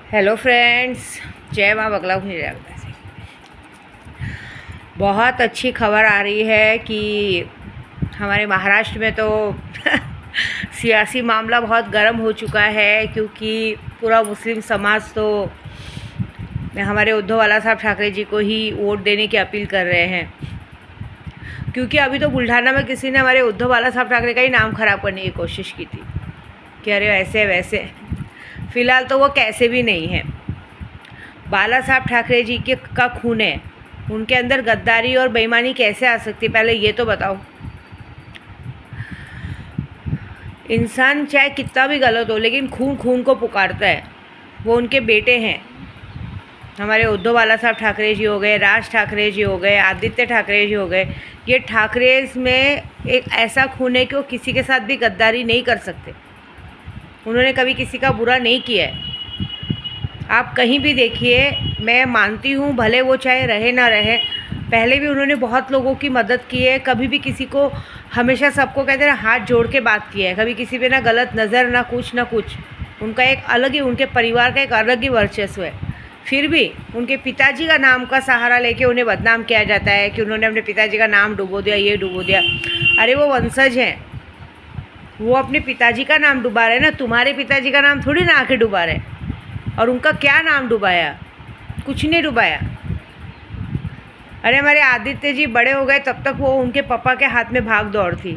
Hello friends, जय माँ बगला भुनी। बहुत अच्छी खबर आ रही है कि हमारे महाराष्ट्र में तो सियासी मामला बहुत गर्म हो चुका है, क्योंकि पूरा मुस्लिम समाज तो हमारे उद्धव बाला साहब ठाकरे जी को ही वोट देने की अपील कर रहे हैं। क्योंकि अभी तो बुल्ढाना में किसी ने हमारे उद्धव बाला साहब ठाकरे का ही नाम ख़राब करने की कोशिश की थी कि अरे ऐसे वैसे। फ़िलहाल तो वो कैसे भी नहीं है। बाला साहब ठाकरे जी के का खून है, उनके अंदर गद्दारी और बेईमानी कैसे आ सकती है, पहले ये तो बताओ। इंसान चाहे कितना भी गलत हो, लेकिन खून खून को पुकारता है। वो उनके बेटे हैं, हमारे उद्धव बाला साहब ठाकरे जी हो गए, राज ठाकरे जी हो गए, आदित्य ठाकरे जी हो गए। ये ठाकरेज में एक ऐसा खून है कि वो किसी के साथ भी गद्दारी नहीं कर सकते। उन्होंने कभी किसी का बुरा नहीं किया है। आप कहीं भी देखिए, मैं मानती हूँ भले वो चाहे रहे ना रहे, पहले भी उन्होंने बहुत लोगों की मदद की है। कभी भी किसी को, हमेशा सबको कहते हैं हाथ जोड़ के बात की है, कभी किसी पे ना गलत नज़र ना कुछ। उनका एक अलग ही, उनके परिवार का एक अलग ही वर्चस्व है। फिर भी उनके पिताजी का नाम का सहारा लेके उन्हें बदनाम किया जाता है कि उन्होंने अपने पिताजी का नाम डुबो दिया, ये डुबो दिया। अरे वो वंशज हैं, वो अपने पिताजी का नाम डुबा रहे हैं ना, तुम्हारे पिताजी का नाम थोड़ी ना आके डुबा रहे। और उनका क्या नाम डुबाया? कुछ नहीं डुबाया। अरे हमारे आदित्य जी बड़े हो गए तब तक वो उनके पापा के हाथ में भाग दौड़ थी।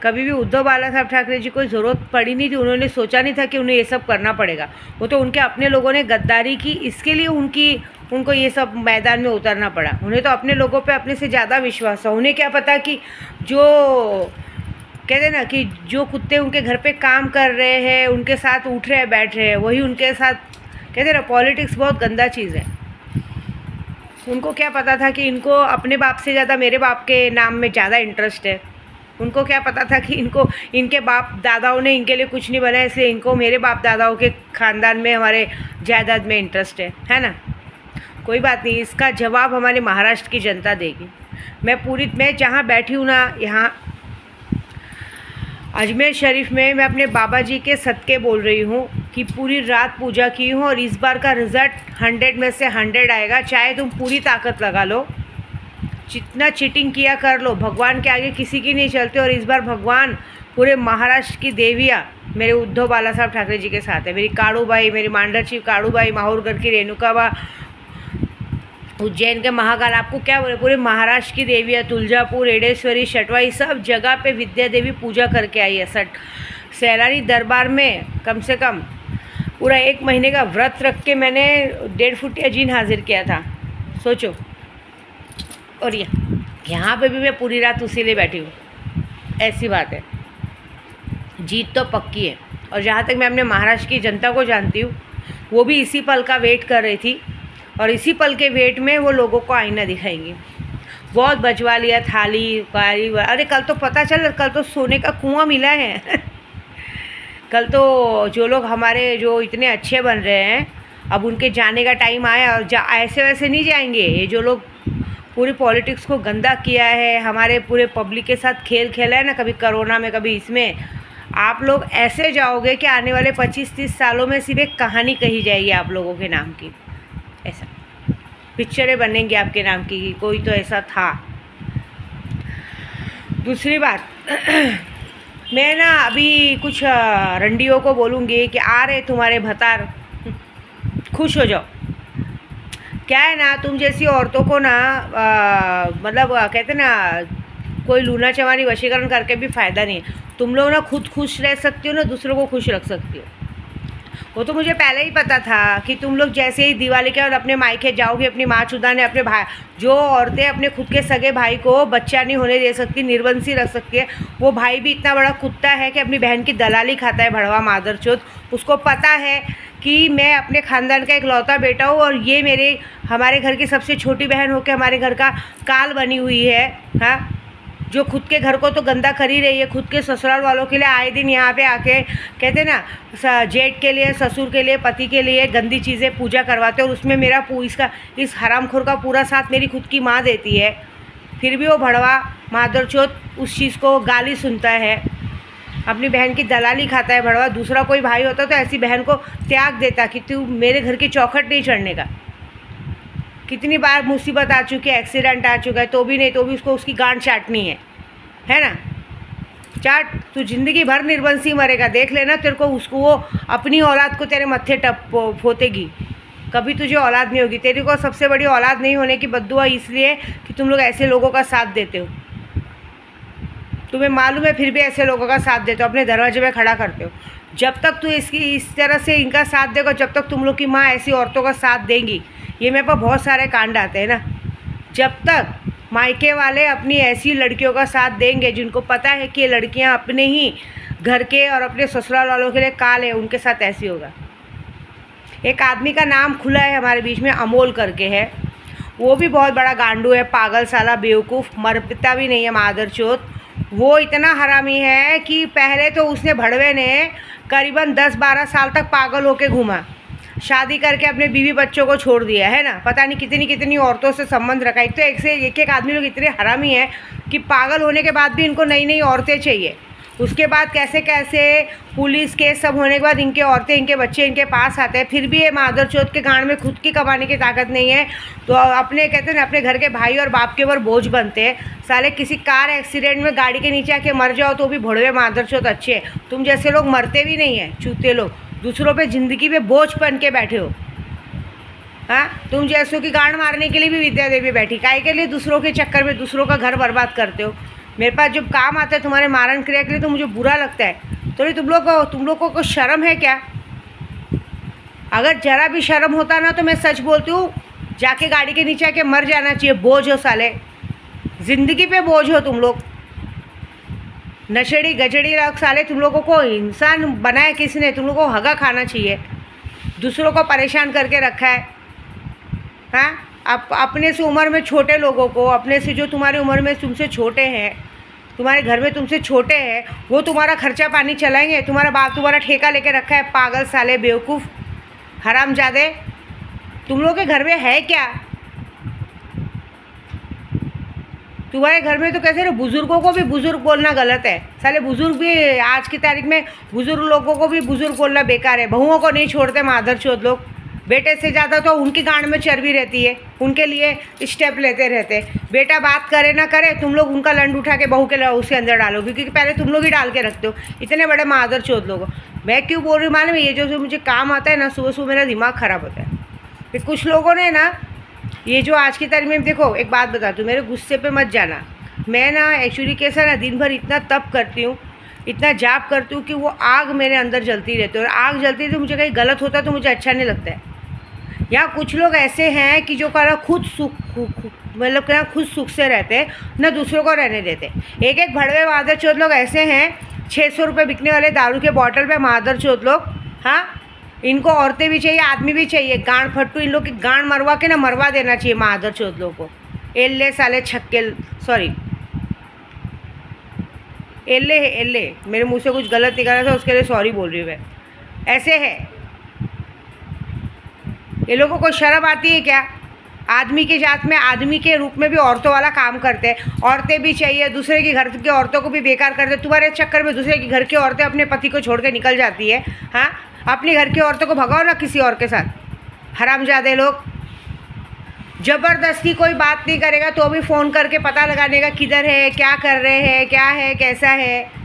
कभी भी उद्धव बाला साहब ठाकरे जी को ज़रूरत पड़ी नहीं थी, उन्होंने सोचा नहीं था कि उन्हें ये सब करना पड़ेगा। वो तो उनके अपने लोगों ने गद्दारी की, इसके लिए उनको ये सब मैदान में उतरना पड़ा। उन्हें तो अपने लोगों पे अपने से ज़्यादा विश्वास है। उन्हें क्या पता कि जो कहते ना कि जो कुत्ते उनके घर पे काम कर रहे हैं, उनके साथ उठ रहे हैं बैठ रहे हैं, वही उनके साथ, कहते ना पॉलिटिक्स बहुत गंदा चीज़ है। उनको क्या पता था कि इनको अपने बाप से ज़्यादा मेरे बाप के नाम में ज़्यादा इंटरेस्ट है। उनको क्या पता था कि इनके बाप दादाओं ने इनके लिए कुछ नहीं बनाया, इसलिए इनको मेरे बाप दादाओं के ख़ानदान में, हमारे जायदाद में इंटरेस्ट है ना। कोई बात नहीं, इसका जवाब हमारे महाराष्ट्र की जनता देगी। मैं जहाँ बैठी हूँ ना, यहाँ अजमेर शरीफ में, मैं अपने बाबा जी के सदके बोल रही हूँ कि पूरी रात पूजा की हूँ और इस बार का रिज़ल्ट 100 में से 100 आएगा। चाहे तुम पूरी ताकत लगा लो, जितना चीटिंग किया कर लो, भगवान के आगे किसी की नहीं चलते। और इस बार भगवान पूरे महाराष्ट्र की देवियाँ मेरे उद्धव बाला साहब ठाकरे जी के साथ है। मेरी काड़ूबाई, मेरी मांडरची काड़ूबाई, माहौरगढ़ की रेणुकाबा, उज्जैन के महाकाल, आपको क्या बोले, पूरे महाराष्ट्र की देवियाँ, तुलजापुर, एडेश्वरी, शटवाई, सब जगह पे विद्या देवी पूजा करके आई है। सैलानी दरबार में कम से कम पूरा 1 महीने का व्रत रख के मैंने 1.5 फुट अजीन हाजिर किया था, सोचो। और यहाँ पे भी मैं पूरी रात उसी लिए बैठी हूँ। ऐसी बात है, जीत तो पक्की है। और जहाँ तक मैं अपने महाराष्ट्र की जनता को जानती हूँ, वो भी इसी पल का वेट कर रही थी, और इसी पल के वेट में वो लोगों को आईना दिखाएंगी। बहुत बचवा लिया थाली कारी। अरे कल तो पता चल, कल तो सोने का कुआं मिला है। कल तो जो लोग हमारे जो इतने अच्छे बन रहे हैं, अब उनके जाने का टाइम आया। और ऐसे वैसे नहीं जाएंगे। ये जो लोग पूरी पॉलिटिक्स को गंदा किया है, हमारे पूरे पब्लिक के साथ खेल खेला है ना, कभी कोरोना में कभी इसमें, आप लोग ऐसे जाओगे कि आने वाले 25-30 सालों में सिर्फ एक कहानी कही जाएगी आप लोगों के नाम की। ऐसा पिक्चरें बनेंगी आपके नाम की, कोई तो ऐसा था। दूसरी बात, मैं ना अभी कुछ रंडियों को बोलूँगी कि आ रहे तुम्हारे भतार, खुश हो जाओ। क्या है ना, तुम जैसी औरतों को ना मतलब कहते ना, कोई लूना चवानी वशीकरण करके भी फ़ायदा नहीं है। तुम लोग ना खुद खुश रह सकती हो ना, दूसरों को खुश रख सकती हो। वो तो मुझे पहले ही पता था कि तुम लोग जैसे ही दिवाली के और अपने मायके जाओगे, अपनी माँ चुदाने, अपने भाई, जो औरतें अपने खुद के सगे भाई को बच्चा नहीं होने दे सकती, निर्वंशी रख सकती है, वो भाई भी इतना बड़ा कुत्ता है कि अपनी बहन की दलाली खाता है, भड़वा मादरचोद। उसको पता है कि मैं अपने ख़ानदान का इकलौता बेटा हूँ, और ये हमारे घर की सबसे छोटी बहन होकर हमारे घर का काल बनी हुई है। हाँ, जो खुद के घर को तो गंदा कर ही रही है, खुद के ससुराल वालों के लिए आए दिन यहाँ पे आके कहते ना, जेठ के लिए, ससुर के लिए, पति के लिए गंदी चीज़ें पूजा करवाते हैं। और उसमें मेरा इस हरामखोर का पूरा साथ मेरी खुद की माँ देती है। फिर भी वो भड़वा मादरचोद उस चीज़ को गाली सुनता है। अपनी बहन की दलाली खाता है भड़वा। दूसरा कोई भाई होता तो ऐसी बहन को त्याग देता कि तू मेरे घर की चौखट नहीं चढ़ने का। कितनी बार मुसीबत आ चुकी है, एक्सीडेंट आ चुका है, तो भी नहीं, तो भी उसको उसकी गांड चाटनी है ना। चाट, तू जिंदगी भर निर्बंसी मरेगा, देख लेना। तेरे को उसको वो अपनी औलाद को तेरे मत्थे टप फोतेगी, कभी तुझे औलाद नहीं होगी। तेरे को सबसे बड़ी औलाद नहीं होने की बद्दुआ इसलिए कि तुम लोग ऐसे लोगों का साथ देते हो। तुम्हें मालूम है फिर भी ऐसे लोगों का साथ देते हो, अपने दरवाजे में खड़ा करते हो। जब तक तू इस तरह से इनका साथ देगा, जब तक तुम लोग की माँ ऐसी औरतों का साथ देंगी। ये मेरे पास बहुत सारे कांड आते हैं ना। जब तक मायके वाले अपनी ऐसी लड़कियों का साथ देंगे जिनको पता है कि ये लड़कियां अपने ही घर के और अपने ससुराल वालों के लिए काल है, उनके साथ ऐसी होगा। एक आदमी का नाम खुला है हमारे बीच में, अमोल करके है। वो भी बहुत बड़ा गांडू है, पागल साला, बेवकूफ़, मरपिता भी नहीं है, मादरचोद। वो इतना हरामी है कि पहले तो उसने भड़वे ने करीबन 10-12 साल तक पागल होके घूमा, शादी करके अपने बीवी बच्चों को छोड़ दिया है ना। पता नहीं कितनी कितनी औरतों से संबंध रखा। एक तो एक आदमी लोग इतने हरामी हैं कि पागल होने के बाद भी इनको नई नई औरतें चाहिए। उसके बाद कैसे कैसे पुलिस केस सब होने के बाद इनके औरतें, इनके बच्चे इनके पास आते हैं, फिर भी ये मादरचोद के गांड में खुद की कमाने की ताकत नहीं है, तो अपने कहते हैं ना अपने घर के भाई और बाप के ऊपर बोझ बनते हैं। साले किसी कार एक्सीडेंट में गाड़ी के नीचे आके मर जाओ तो भी भोड़वे मादरचोद अच्छे हैं। तुम जैसे लोग मरते भी नहीं हैं, चूते लोग, दूसरों पे ज़िंदगी पे बोझ बन के बैठे हो। हाँ, तुम जैसों की गांड मारने के लिए भी विद्या देवी बैठी, काहे के लिए दूसरों के चक्कर में दूसरों का घर बर्बाद करते हो। मेरे पास जब काम आता है तुम्हारे मारण क्रिया के लिए तो मुझे बुरा लगता है। तो तुम लोगों को शर्म है क्या? अगर जरा भी शर्म होता ना तो मैं सच बोलती हूँ, जाके गाड़ी के नीचे आके मर जाना चाहिए। बोझ हो साले, ज़िंदगी पे बोझ हो तुम लोग, नशेड़ी गजड़ी लोग साले। तुम लोगों को इंसान बनाया किसने? तुम लोगों को हगा खाना चाहिए। दूसरों को परेशान करके रखा है। हाँ, अपने से उम्र में छोटे लोगों को, अपने से जो तुम्हारी उम्र में तुमसे छोटे हैं, तुम्हारे घर में तुमसे छोटे हैं, वो तुम्हारा खर्चा पानी चलाएंगे? तुम्हारा बाप तुम्हारा ठेका लेके रखा है। पागल साले, बेवकूफ़, हरामजादे। तुम लोग के घर में है क्या? तुम्हारे घर में तो कैसे ना, बुज़ुर्गों को भी बुज़ुर्ग बोलना गलत है साले। बुज़ुर्ग भी आज की तारीख में बुज़ुर्ग लोगों को भी बुज़ुर्ग बोलना बेकार है। बहुओं को नहीं छोड़ते मादरचोद लोग। बेटे से ज़्यादा तो उनकी गांड में चर्बी रहती है, उनके लिए स्टेप लेते रहते। बेटा बात करे ना करे, तुम लोग उनका लंड उठा के बहू के उसके अंदर डालो, क्योंकि पहले तुम लोग ही डाल के रखते हो। इतने बड़े मादरचोद लोग। मैं क्यों बोल रही हूँ मालूम है? ये जो मुझे काम आता है ना, सुबह सुबह मेरा दिमाग ख़राब होता है। फिर कुछ लोगों ने ना, ये जो आज की तारीख में, देखो एक बात बताती हूँ, मेरे गुस्से पे मत जाना। मैं ना एक्चुअली कैसा ना, दिन भर इतना तप करती हूँ, इतना जाप करती हूँ कि वो आग मेरे अंदर जलती रहती है। और आग जलती है तो मुझे कहीं गलत होता है तो मुझे अच्छा नहीं लगता है। या कुछ लोग ऐसे हैं कि जो करा खुद सुख, मतलब क्या खुद सुख से रहते हैं, ना दूसरों को रहने देते। एक भड़वे मादरचोद लोग ऐसे हैं, 600 रुपये बिकने वाले दारू के बॉटल पे मादरचोद लोग। हाँ, इनको औरतें भी चाहिए, आदमी भी चाहिए। गांड फट्टू इन लोग की गांड मरवा के ना मरवा देना चाहिए मादरचोद लोगों को। एल्ले साले छक्के, सॉरी एल्ले, मेरे मुंह से कुछ गलत निकला था, उसके लिए सॉरी बोल रही हूँ मैं। ऐसे है ये लोगों को। शर्म आती है क्या? आदमी की जात में, आदमी के रूप में भी औरतों वाला काम करते हैं। औरतें भी चाहिए, दूसरे के घर की औरतों को भी बेकार करते। तुम्हारे चक्कर में दूसरे के घर की औरतें अपने पति को छोड़ के निकल जाती है। हाँ, अपने घर की औरतों को भगाओ ना किसी और के साथ। हरामजादे लोग। ज़बरदस्ती कोई बात नहीं करेगा तो भी फ़ोन करके पता लगाने का किधर है, क्या कर रहे हैं, क्या है, कैसा है।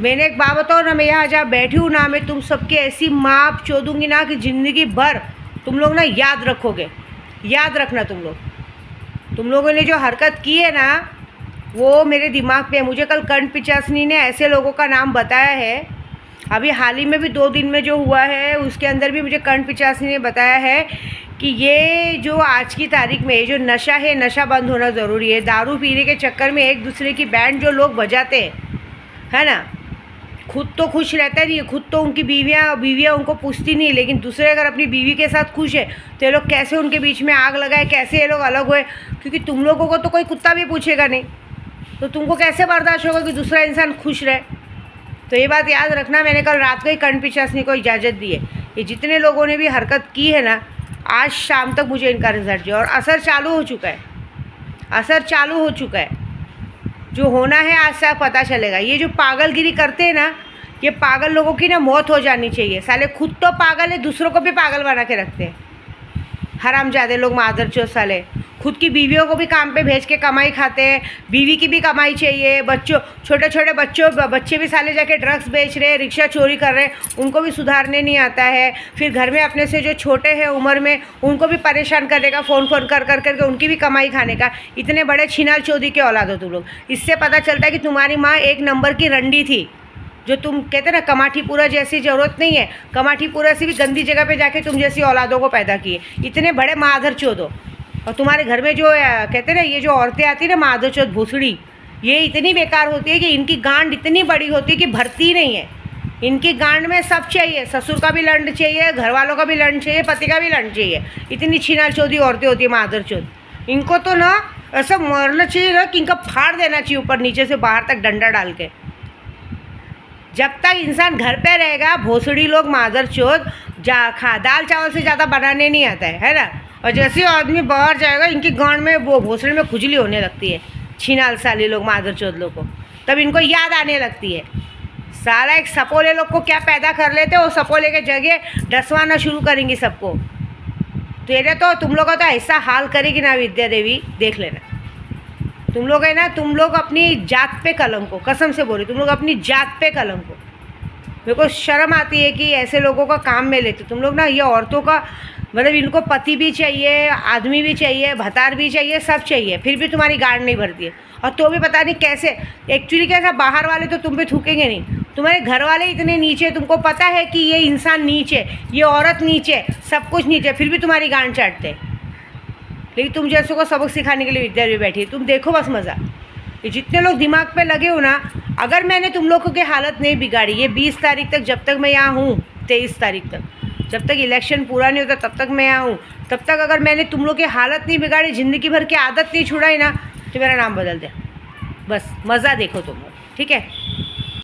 मैंने एक बात बताओ ना, मैं यहाँ जहाँ बैठी हूँ ना, मैं तुम सबकी ऐसी माप चोदूँगी ना कि ज़िंदगी भर तुम लोग ना याद रखोगे। याद रखना तुम लोगों ने जो हरकत की है ना, वो मेरे दिमाग पे है। मुझे कल कंठ पिचासनी ने ऐसे लोगों का नाम बताया है। अभी हाल ही में भी 2 दिन में जो हुआ है उसके अंदर भी मुझे कंठ पिचासनी ने बताया है कि ये जो आज की तारीख में जो नशा है, नशा बंद होना ज़रूरी है। दारू पीने के चक्कर में एक दूसरे की बैंड जो लोग बजाते हैं, है ना, खुद तो खुश रहता नहीं है। खुद तो उनकी बीवियाँ उनको पूछती नहीं, लेकिन दूसरे अगर अपनी बीवी के साथ खुश है तो ये लोग कैसे उनके बीच में आग लगाए, कैसे ये लोग अलग हुए। क्योंकि तुम लोगों को तो कोई कुत्ता भी पूछेगा नहीं, तो तुमको कैसे बर्दाश्त होगा कि दूसरा इंसान खुश रहे। तो ये बात याद रखना। मैंने कल रात को ही कंठ पिचासनी को इजाज़त दी है। ये जितने लोगों ने भी हरकत की है ना, आज शाम तक मुझे इनका रिजल्ट चाहिए। और असर चालू हो चुका है, असर चालू हो चुका है। जो होना है आज से पता चलेगा। ये जो पागलगिरी करते हैं ना, ये पागल लोगों की ना मौत हो जानी चाहिए। साले खुद तो पागल है, दूसरों को भी पागल बना के रखते हैं। हरामजादे लोग, मादरचोद साले। खुद की बीवियों को भी काम पे भेज के कमाई खाते हैं, बीवी की भी कमाई चाहिए। बच्चों, छोटे छोटे बच्चे भी साले जाके ड्रग्स बेच रहे हैं, रिक्शा चोरी कर रहे हैं, उनको भी सुधारने नहीं आता है। फिर घर में अपने से जो छोटे हैं उम्र में, उनको भी परेशान करने का, फ़ोन कर करके उनकी भी कमाई खाने का। इतने बड़े छिनाल चौधरी के औलाद हो तुम लोग। इससे पता चलता है कि तुम्हारी माँ एक नंबर की रंडी थी। जो तुम कहते ना कमाठीपुरा जैसी ज़रूरत नहीं है, कमाठीपुरा से भी गंदी जगह पे जाके तुम जैसी औलादों को पैदा किए। इतने बड़े माधरचोद हो। और तुम्हारे घर में जो कहते ना, ये जो औरतें आती ना माधरचोद भूसड़ी, ये इतनी बेकार होती है कि इनकी गांड इतनी बड़ी होती है कि भरती नहीं है। इनकी गांड में सब चाहिए, ससुर का भी लंड चाहिए, घर वालों का भी लंड चाहिए, पति का भी लंड चाहिए। इतनी छिनाल चौधरी औरतें होती है माधरचोद। इनको तो ना ऐसा मरना चाहिए ना कि इनका फाड़ देना चाहिए ऊपर नीचे से बाहर तक डंडा डाल के। जब तक इंसान घर पे रहेगा, भोसड़ी लोग मादरचोद दाल चावल से ज़्यादा बनाने नहीं आता है ना। और जैसे आदमी बाहर जाएगा, इनकी गांड में वो भोसड़ी में खुजली होने लगती है। छिनाल साली लोग, मादरचोद लोग को तब इनको याद आने लगती है। साला एक सपोले लोग को क्या पैदा कर लेते, वो सपोले के जगह डसवाना शुरू करेंगी सबको। तेरे तो तुम लोग का तो ऐसा हाल करेगी ना विद्या देवी, देख लेना। तुम लोग है ना, तुम लोग अपनी जात पे कलंक हो, कसम से बोली, तुम लोग अपनी जात पे कलंक हो। मेरे को शर्म आती है कि ऐसे लोगों का काम में लेते तुम लोग ना। ये औरतों का मतलब, इनको पति भी चाहिए, आदमी भी चाहिए, भतार भी चाहिए, सब चाहिए, फिर भी तुम्हारी गांड नहीं भरती है। और तो भी पता नहीं कैसे, एक्चुअली कैसा, बाहर वाले तो तुम पे थूकेंगे नहीं, तुम्हारे घर वाले इतने नीचे, तुमको पता है कि ये इंसान नीचे, ये औरत नीचे, सब कुछ नीचे, फिर भी तुम्हारी गांड चाटते। लेकिन तुम जैसों को सबक सिखाने के लिए विद्या भी बैठी है। तुम देखो बस मज़ा। ये जितने लोग दिमाग पे लगे हो ना, अगर मैंने तुम लोगों की हालत नहीं बिगाड़ी, ये 20 तारीख तक, जब तक मैं यहाँ हूँ, 23 तारीख तक, जब तक इलेक्शन पूरा नहीं होता तब तक मैं यहाँ हूँ, तब तक अगर मैंने तुम लोग की हालत नहीं बिगाड़ी, ज़िंदगी भर की आदत नहीं छुड़ाई ना, तो मेरा नाम बदल दे। बस मज़ा देखो तुम लोग, ठीक है।